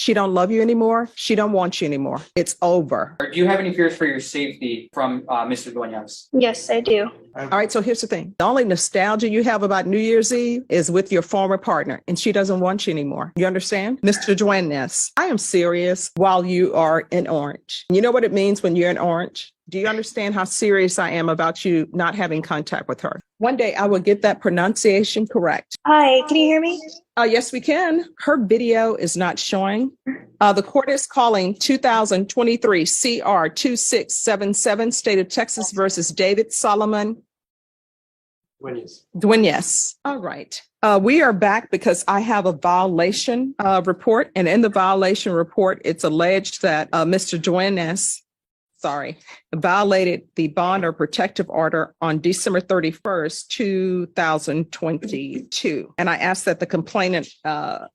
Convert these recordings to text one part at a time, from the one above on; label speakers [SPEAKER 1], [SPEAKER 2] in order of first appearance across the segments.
[SPEAKER 1] She don't love you anymore. She don't want you anymore. It's over.
[SPEAKER 2] Do you have any fears for your safety from Mr. Duenas?
[SPEAKER 3] Yes, I do.
[SPEAKER 1] All right, so here's the thing. The only nostalgia you have about New Year's Eve is with your former partner, and she doesn't want you anymore. You understand? Mr. Duenas, I am serious while you are in orange. You know what it means when you're in orange? Do you understand how serious I am about you not having contact with her? One day I will get that pronunciation correct.
[SPEAKER 3] Hi, can you hear me?
[SPEAKER 1] Yes, we can. Her video is not showing. The court is calling 2023 CR 2677, State of Texas versus David Solomon Duenas. All right. We are back because I have a violation report. And in the violation report, it's alleged that Mr. Duenas violated the bond or protective order on December 31st, 2022. And I asked that the complainant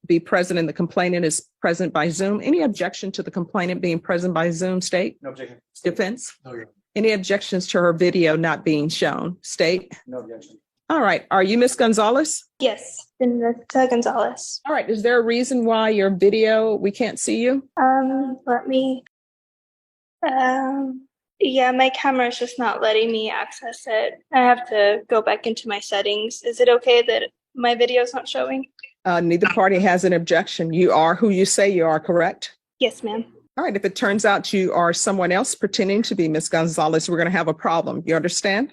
[SPEAKER 1] be present, and the complainant is present by Zoom. Any objection to the complainant being present by Zoom, State?
[SPEAKER 2] No objection.
[SPEAKER 1] Defense?
[SPEAKER 2] No, Your Honor.
[SPEAKER 1] Any objections to her video not being shown? State?
[SPEAKER 2] No objection.
[SPEAKER 1] All right. Are you Miss Gonzalez?
[SPEAKER 3] Yes, Vanessa Gonzalez.
[SPEAKER 1] All right. Is there a reason why your video, we can't see you?
[SPEAKER 3] Let me. Yeah, my camera is just not letting me access it. I have to go back into my settings. Is it okay that my video is not showing?
[SPEAKER 1] Neither party has an objection. You are who you say you are, correct?
[SPEAKER 3] Yes, ma'am.
[SPEAKER 1] All right. If it turns out you are someone else pretending to be Miss Gonzalez, we're going to have a problem. You understand?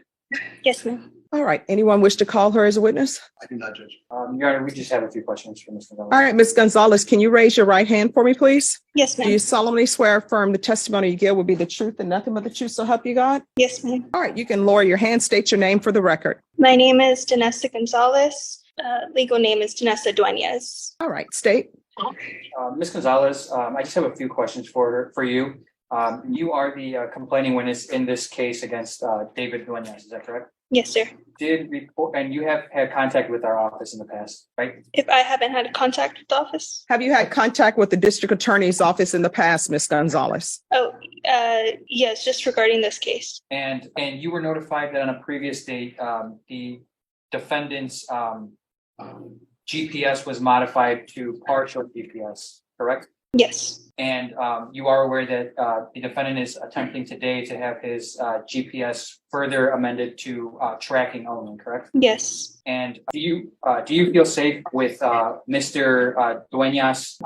[SPEAKER 3] Yes, ma'am.
[SPEAKER 1] All right. Anyone wish to call her as a witness?
[SPEAKER 4] I do not, Judge.
[SPEAKER 2] Your Honor, we just have a few questions for Mr. Gonzalez.
[SPEAKER 1] All right. Miss Gonzalez, can you raise your right hand for me, please?
[SPEAKER 3] Yes,
[SPEAKER 1] Do
[SPEAKER 3] ma'am.
[SPEAKER 1] you solemnly swear or affirm the testimony you give will be the truth and nothing but the truth, so help you God?
[SPEAKER 3] Yes, ma'am.
[SPEAKER 1] All right. You can lower your hand, state your name for the record.
[SPEAKER 3] My name is Vanessa Gonzalez. Legal name is Vanessa Duenas.
[SPEAKER 1] All right. State.
[SPEAKER 2] Ms. Gonzalez, I just have a few questions for you. You are the complaining witness in this case against David Duenas, is that correct?
[SPEAKER 3] Yes, sir.
[SPEAKER 2] And you have had contact with our office in the past, right?
[SPEAKER 3] If I haven't had contact with the office?
[SPEAKER 1] Have you had contact with the district attorney's office in the past, Miss Gonzalez?
[SPEAKER 3] Oh, yes, just regarding this case.
[SPEAKER 2] And you were notified that on a previous date, the defendant's GPS was modified to partial GPS, correct?
[SPEAKER 3] Yes.
[SPEAKER 2] And you are aware that the defendant is attempting today to have his GPS further amended to tracking only, correct?
[SPEAKER 3] Yes.
[SPEAKER 2] And do you feel safe with Mr. Duenas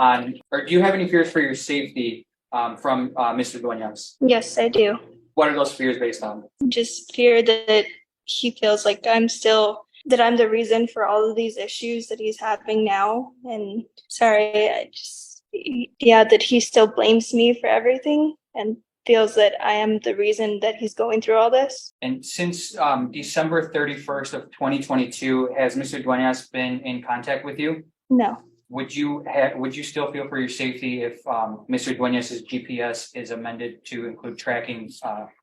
[SPEAKER 2] or do you have any fears for your safety from Mr. Duenas?
[SPEAKER 3] Yes, I do.
[SPEAKER 2] What are those fears based on?
[SPEAKER 3] Just fear that he feels like I'm the reason for all of these issues that he's having now. And that he still blames me for everything and feels that I am the reason that he's going through all this.
[SPEAKER 2] And since December 31st of 2022, has Mr. Duenas been in contact with you?
[SPEAKER 3] No.
[SPEAKER 2] Would you still feel for your safety if Mr. Duenas' GPS is amended to include tracking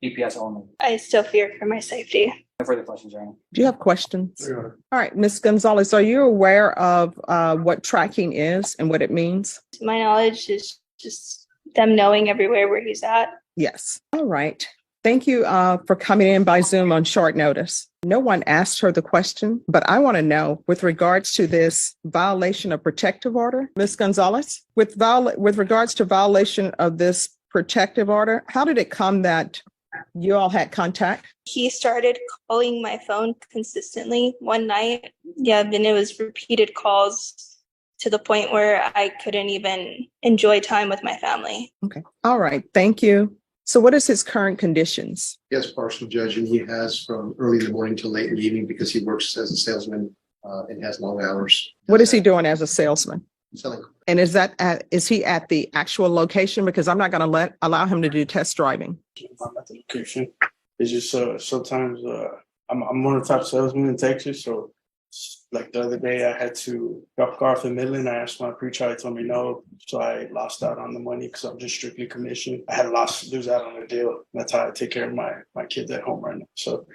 [SPEAKER 2] GPS only?
[SPEAKER 3] I still fear for my safety.
[SPEAKER 2] No further questions, Your Honor.
[SPEAKER 1] Do you have questions?
[SPEAKER 4] Sure.
[SPEAKER 1] All right, Miss Gonzalez, are you aware of what tracking is and what it means?
[SPEAKER 3] My knowledge is just them knowing everywhere where he's at.
[SPEAKER 1] Yes. All right. Thank you for coming in by Zoom on short notice. No one asked her the question, but I want to know with regards to this violation of protective order, Miss Gonzalez, with regards to violation of this protective order, how did it come that you all had contact?
[SPEAKER 3] He started calling my phone consistently one night. Yeah, and it was repeated calls to the point where I couldn't even enjoy time with my family.
[SPEAKER 1] Okay. All right. Thank you. So what is his current conditions?
[SPEAKER 4] Yes, partial, Judge, and he has from early in the morning to late in the evening because he works as a salesman and has long hours.
[SPEAKER 1] What is he doing as a salesman?
[SPEAKER 4] Selling.
[SPEAKER 1] And is he at the actual location? Because I'm not going to allow him to do test driving.
[SPEAKER 5] I'm at the location. It's just sometimes I'm one of the top salesmen in Texas. So like the other day, I had to drop a car off in Midland. I asked my preacher, he told me no. So I lost out on the money because I'm just strictly commission. I had lose out on the deal. That's how I take care of my kids at home right now. So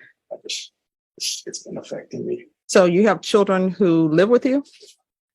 [SPEAKER 5] it's been affecting me.
[SPEAKER 1] So you have children who live with you?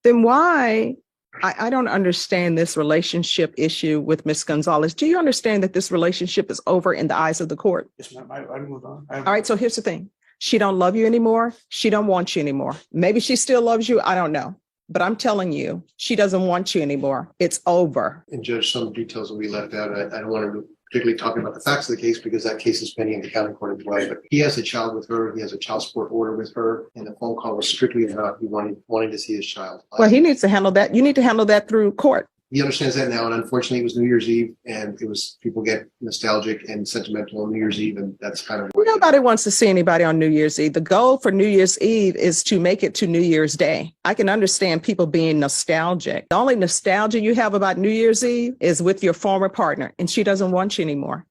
[SPEAKER 1] Then why? I don't understand this relationship issue with Miss Gonzalez. Do you understand that this relationship is over in the eyes of the court?
[SPEAKER 5] Yes, ma'am. I moved on.
[SPEAKER 1] All right. So here's the thing. She don't love you anymore. She don't want you anymore. Maybe she still loves you. I don't know. but I'm telling you, she doesn't want you anymore. It's over.
[SPEAKER 4] And Judge, some details will be left out. I don't want to particularly talk about the facts of the case because that case is pending in the county court as well. But he has a child with her. He has a child support order with her. And the phone call was strictly about he wanting to see his child.
[SPEAKER 1] Well, he needs to handle that. You need to handle that through court.
[SPEAKER 4] He understands that now. And unfortunately, it was New Year's Eve and people get nostalgic and sentimental on New Year's Eve. And that's kind of what
[SPEAKER 1] Nobody wants to see anybody on New Year's Eve. The goal for New Year's Eve is to make it to New Year's Day. I can understand people being nostalgic. The only nostalgia you have about New Year's Eve is with your former partner, and she doesn't want you anymore.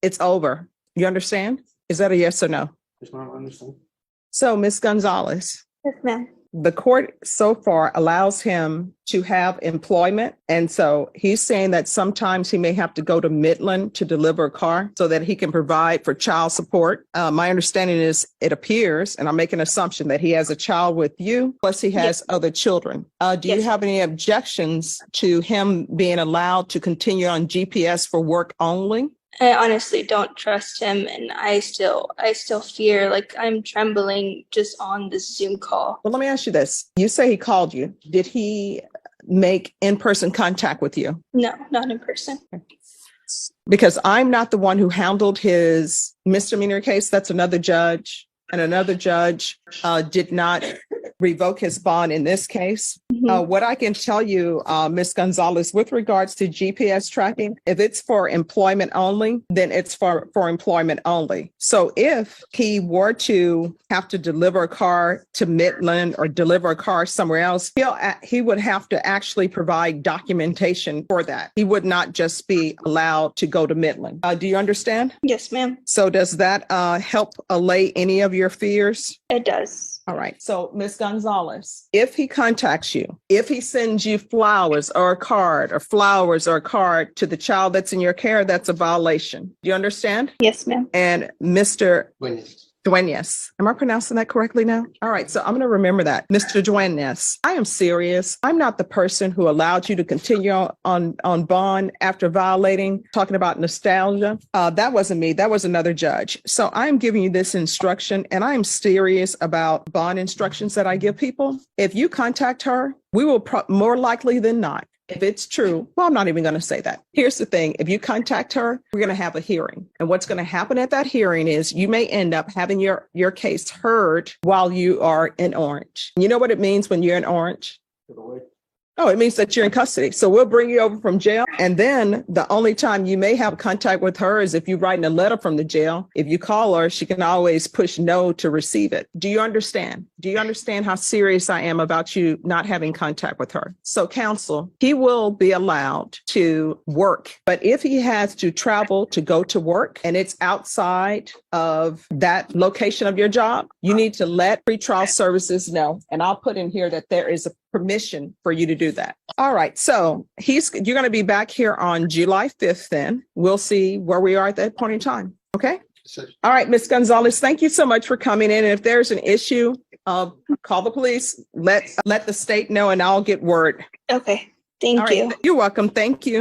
[SPEAKER 1] It's over. You understand? Is that a yes or no?
[SPEAKER 5] It's not understand.
[SPEAKER 1] So, Ms. Gonzalez,
[SPEAKER 3] Yes, ma'am.
[SPEAKER 1] the court so far allows him to have employment. And so he's saying that sometimes he may have to go to Midland to deliver a car so that he can provide for child support. My understanding is it appears, and I'm making an assumption that he has a child with you, plus he has other children. Do you
[SPEAKER 3] Yes.
[SPEAKER 1] have any objections to him being allowed to continue on GPS for work only?
[SPEAKER 3] I honestly don't trust him, and I still fear, like I'm trembling just on this Zoom call.
[SPEAKER 1] Well, let me ask you this. You say he called you. Did he make in-person contact with you?
[SPEAKER 3] No, not in person.
[SPEAKER 1] Because I'm not the one who handled his misdemeanor case. That's another judge. And another judge did not revoke his bond in this case. What I can tell you, Ms. Gonzalez, with regards to GPS tracking, if it's for employment only, then it's for employment only. So if he were to have to deliver a car to Midland or deliver a car somewhere else, he would have to actually provide documentation for that. He would not just be allowed to go to Midland. Do you understand?
[SPEAKER 3] Yes, ma'am.
[SPEAKER 1] So does that help allay any of your fears?
[SPEAKER 3] It does.
[SPEAKER 1] All right. So, Ms. Gonzalez, if he contacts you, if he sends you flowers or a card to the child that's in your care, that's a violation. Do you understand?
[SPEAKER 3] Yes, ma'am.
[SPEAKER 1] And Mr.
[SPEAKER 4] Duenas.
[SPEAKER 1] Duenas, am I pronouncing that correctly now? All right. So I'm going to remember that. Mr. Duenas, I am serious. I'm not the person who allowed you to continue on bond after violating, talking about nostalgia. That wasn't me. That was another judge. So I'm giving you this instruction, and I'm serious about bond instructions that I give people. If you contact her, we will more likely than not. If it's true, well, I'm not even going to say that. Here's the thing. If you contact her, we're going to have a hearing. And what's going to happen at that hearing is you may end up having your case heard while you are in Orange. You know what it means when you're in Orange? Oh, it means that you're in custody. So we'll bring you over from jail. And then the only time you may have contact with her is if you're writing a letter from the jail. If you call her, she can always push no to receive it. Do you understand? Do you understand how serious I am about you not having contact with her? So counsel, he will be allowed to work. But if he has to travel to go to work and it's outside of that location of your job, you need to let pretrial services know. And I'll put in here that there is a permission for you to do that. All right. So you're going to be back here on July 5th then. We'll see where we are at that point in time. Okay. All right, Ms. Gonzalez, thank you so much for coming in. And if there's an issue, call the police, let the state know, and I'll get word.
[SPEAKER 3] Okay. Thank
[SPEAKER 1] All
[SPEAKER 3] you.
[SPEAKER 1] right. You're welcome. Thank you.